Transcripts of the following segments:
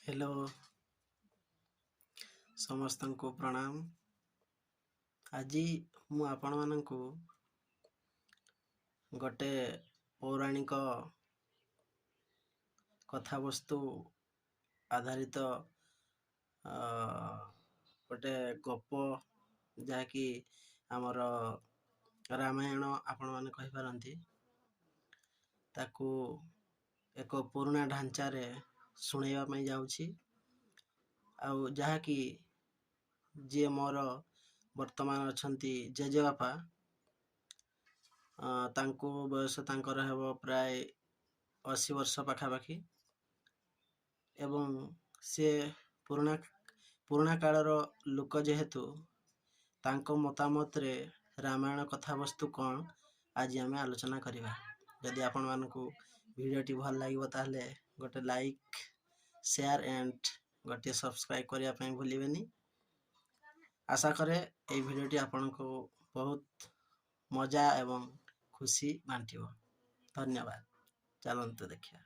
Hello समस्त को प्रणाम। आज मु आपण मानकु गोटे पौराणिक कथा वस्तु आधारित गोटे गप जहाँकि आमर रामायण आपण मैंने कहि पारंती ताकू एक पुराना ढांचा रे सुनेवा पई जाउछि आउ जहाँकि जी मोर वर्तमान अछंती जेजेबापा तांको बयस तांकर हेबो प्राय 80 वर्ष पाखापाखि एवं से पुराना कालर लोक जेहेतु तांको मतामत रे रामायण कथा वस्तु कौन आज आम आलोचना करिबा। यदि आपण मानकु वीडियोटी भल लागिबो ताहले गोटे लाइक शेयर एंड गोटे सब्सक्राइब करिया पई भूलिबेनी। आशा करे এই ভিডিওটি आपनको बहुत मजा एवं खुशी बांटिबो। धन्यवाद। चलंतु देखिया।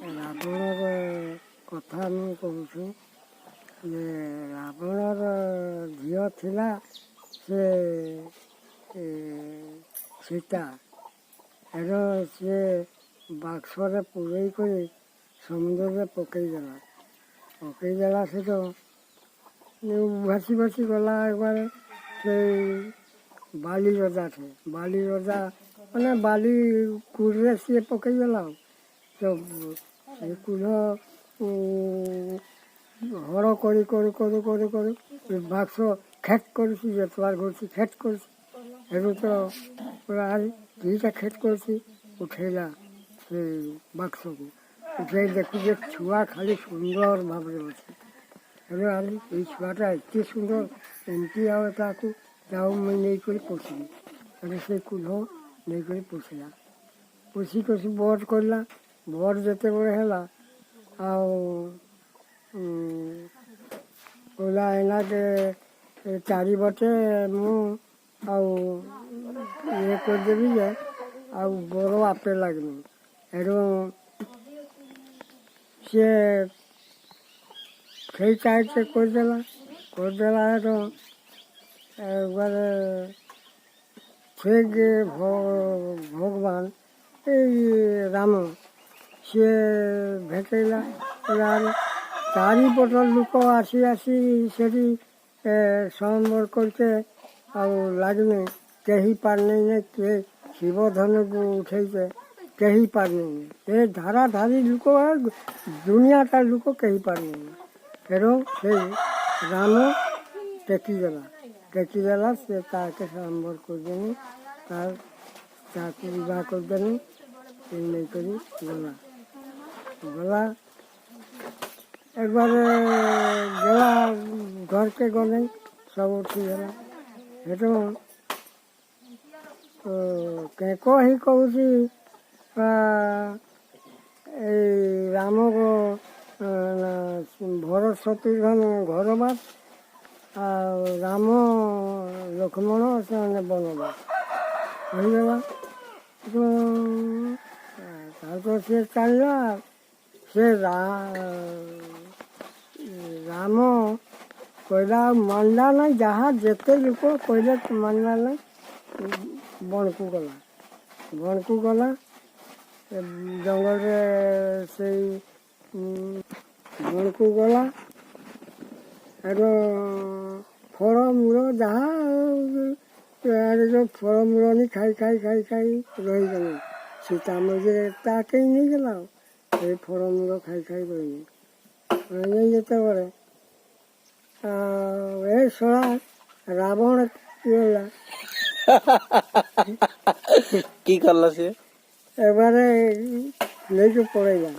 ରାବଣର କଥା ମୁଁ କହୁଛି ଯେ ରାବଣର ଝିଅ ଥିଲା ସେ ସୀତା। ଏର ସେ ବାକ୍ସରେ ପୁରେଇ କରି ସମୁଦ୍ରରେ ପକେଇଦେଲା ସେ ତ ଭାସି ଭାସି ଗଲା একবারে ସେଇ ବାଲି ରଜାଠେ। ବାଲି ରଜା ମାନେ ବାଲି କୁଡ଼ରେ ସିଏ ପକେଇଦେଲା ଆଉ ତ ସେ କୁଢ଼ ହଳ କରି କରି କରି କରି କରି ବାକ୍ସ ଖେଟ୍ କରୁଛି ଯେତେବାର କରୁଛି ଖେଟ୍ କରୁଛି ଏବେ ତ ପୁରା ଦୁଇଟା ଖେଟ୍ କରୁଛି ଉଠେଇଲା ସେ ବାକ୍ସକୁ ଉଠେଇ ଦେଖୁଛି ଛୁଆ ଖାଲି ସୁନ୍ଦର ଭାବରେ ଅଛି। ଏବେ ଆରେ ଏଇ ଛୁଆଟା ଏତେ ସୁନ୍ଦର ଏମିତି ଆଉ ତାକୁ ଯାଉ ମୁଇଁ ନେଇକରି ପୋଷିଲି। ଏବେ ସେ କୁଢ଼ ନେଇକରି ପୋଷିଲା ପୋଷି କଷି ବଡ଼ କରିଲା। ବଡ଼ ଯେତେବେଳେ ହେଲା ଆଉ କହିଲା ଏଇନାକେ ଚାରିପଟେ ମୁଁ ଆଉ ଇଏ କରିଦେବି ଯେ ଆଉ ବଡ଼ ଆପେ ଲାଗିନି। ଏଠୁ ସିଏ ସେଇ ଟାଇପ୍ରେ କରିଦେଲା ଏଠୁ ଏବାরে ସେ ଭଗବାନ ଏଇ ରାମ ସିଏ ଭେଟେଇଲା ଚାରିପଟ ଲୋକ ଆସି ଆସି ସେଠି ସମର କରିତେ ଆଉ ଲାଗିନି କେହି ପାରିନି କିଏ ଶିବ ଧନକୁ ଉଠେଇତେ କେହି ପାରିନି। ଏ ଧାରା ଧାରି ଲୋକ ଦୁନିଆଟା ଲୋକ କେହି ପାରିନି। ଏବଂ ସେଇ ରାମ ଟେକିଦେଲା ସେ ତାକେ ସମ୍ବର କରିଦେନି ତାକୁ ବିବାହ କରିଦେନି ନେଇକରି ଗଲା একবারে গেলা ঘরকে গলে ସବୁ ଠିକ୍ ହେଲା। ସେଠୁ କେକ ହିଁ କହୁଛି ଏଇ ରାମକ ଭରତ ଶତ୍ରୁଘ୍ନ ଘର ବାସ ଆଉ ରାମ ଲକ୍ଷ୍ମଣ ସେମାନେ ବନବାସ ହେଇଗଲା। ତାପରେ ସେ ଚାଲିଲା ସେ ରାମ କହିଲା ମାନିଲା ନାହିଁ ଯାହା ଯେତେ ଲୋକ କହିଲେ ମାନିଲା ନାହିଁ ବଣକୁ ଗଲା ଜଙ୍ଗଲରେ ସେଇ ବଣକୁ ଗଲା। ଏଠୁ ଫଳମୂଳ ଯାହା ଯେଉଁ ଫଳମୂଳ ଖାଇ ରହିଗଲେ ସୀତା ମଝିରେ ତା କେହି ନେଇଗଲା ଆଉ ସେଇ ଫଳମୂଳ ଖାଇ ରହିଗଲେ ଯେତେବେଳେ ଏ ଶଳା ରାବଣ ହେଲା কি করলো সে এবারে ନେଇକି ପଳେଇଲା।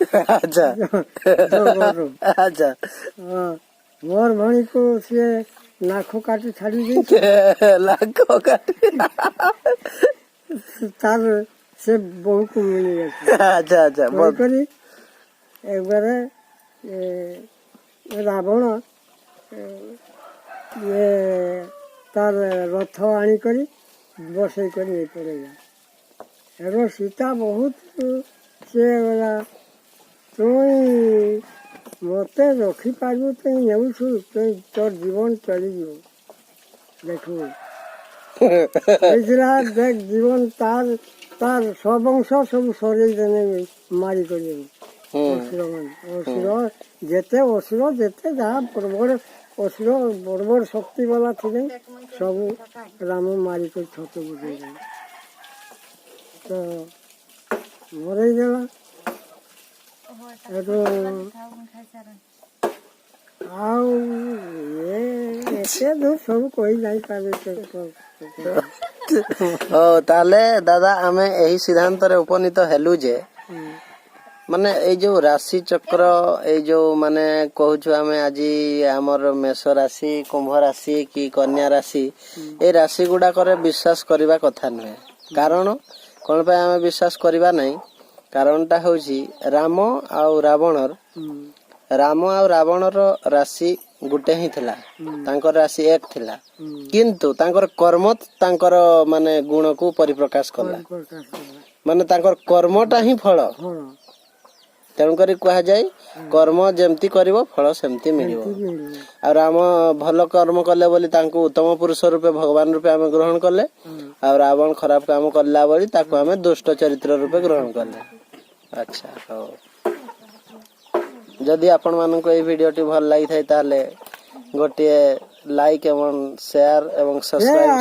আচ্ছা ମୋର ଭଉଣୀକୁ ସିଏ ନାକ କାଟି ଛାଡ଼ି ଦେଇଛି ତାର ସେ ବୋହୁକୁ ମିଳିଯାଇଛି। ଆଚ୍ଛା କରି একবারে ରାବଣ ଇଏ ତାର ରଥ ଆଣିକରି ବସେଇ କରି ଇଏ ପଳେଇଲା। ଏବଂ ସୀତା ବହୁତ ସିଏ ଗଲା ତୁଇ ମୋତେ ରଖିପାରିବୁ ତୁଇ ନେଉଛୁ ତୋର ଜୀବନ ଚଳିଯିବ ଦେଖିବୁ ହେଇଥିଲା ଦେଖ ଜୀବନ ତାର ସବଂଶ ସବୁ ସରେଇ ଦେନେ ମାରି କରିବୁ ଅସୁର ଯେତେ ଅସୁର ଯେତେ ଯାହା ବଡ଼ ଅସୁର ବଡ଼ ଶକ୍ତି ବାଲା ଥିଲେ ସବୁ ରାମ ମାରିକରି ଛତୁ ବୁଝେଇଦେଲେ ତ ମରେଇ ଦେଲା। ଏଠୁ ଆଉ ଏତେ ଦୂର ସବୁ କହି ଯାଇପାରିବେ। ହଉ ତାହେଲେ ଦାଦା ଆମେ ଏହି ସିଦ୍ଧାନ୍ତରେ ଉପନୀତ ହେଲୁ ଯେ ମାନେ ଏଇ ଯୋଉ ରାଶି ଚକ୍ର ଏଇ ଯୋଉ ମାନେ କହୁଛୁ ଆମେ ଆଜି ଆମର ମେଷ ରାଶି କୁମ୍ଭ ରାଶି କି କନ୍ୟା ରାଶି ଏଇ ରାଶି ଗୁଡାକରେ ବିଶ୍ୱାସ କରିବା କଥା ନୁହେଁ। କାରଣ କଣ ପାଇଁ ଆମେ ବିଶ୍ୱାସ କରିବା ନାହିଁ? କାରଣଟା ହଉଛି ରାମ ଆଉ ରାବଣର ରାଶି ଗୋଟେ ହିଁ ଥିଲା। ତାଙ୍କର ରାଶି ଏକ ଥିଲା କିନ୍ତୁ ତାଙ୍କର କର୍ମ ତାଙ୍କର ମାନେ ଗୁଣକୁ ପରିପ୍ରକାଶ କଲା। ମାନେ ତାଙ୍କର କର୍ମଟା ହିଁ ଫଳ। ତେଣୁକରି କୁହାଯାଏ କର୍ମ ଯେମିତି କରିବ ଫଳ ସେମିତି ମିଳିବ। ଆଉ ରାମ ଭଲ କର୍ମ କଲେ ବୋଲି ତାଙ୍କୁ ଉତ୍ତମ ପୁରୁଷ ରୂପେ ଭଗବାନ ରୂପେ ଆମେ ଗ୍ରହଣ କଲେ। ଆଉ ରାବଣ ଖରାପ କାମ କଲା ବୋଲି ତାକୁ ଆମେ ଦୁଷ୍ଟ ଚରିତ୍ର ରୂପେ ଗ୍ରହଣ କଲେ। ଆଚ୍ଛା ହଉ। ଯଦି ଆପଣ ମାନଙ୍କୁ ଏଇ ଭିଡିଓଟି ଭଲ ଲାଗିଥାଏ ତାହେଲେ ଗୋଟିଏ ଲାଇକ୍ ଏବଂ ସେୟାର ଏବଂ ସବସ୍କ୍ରାଇବ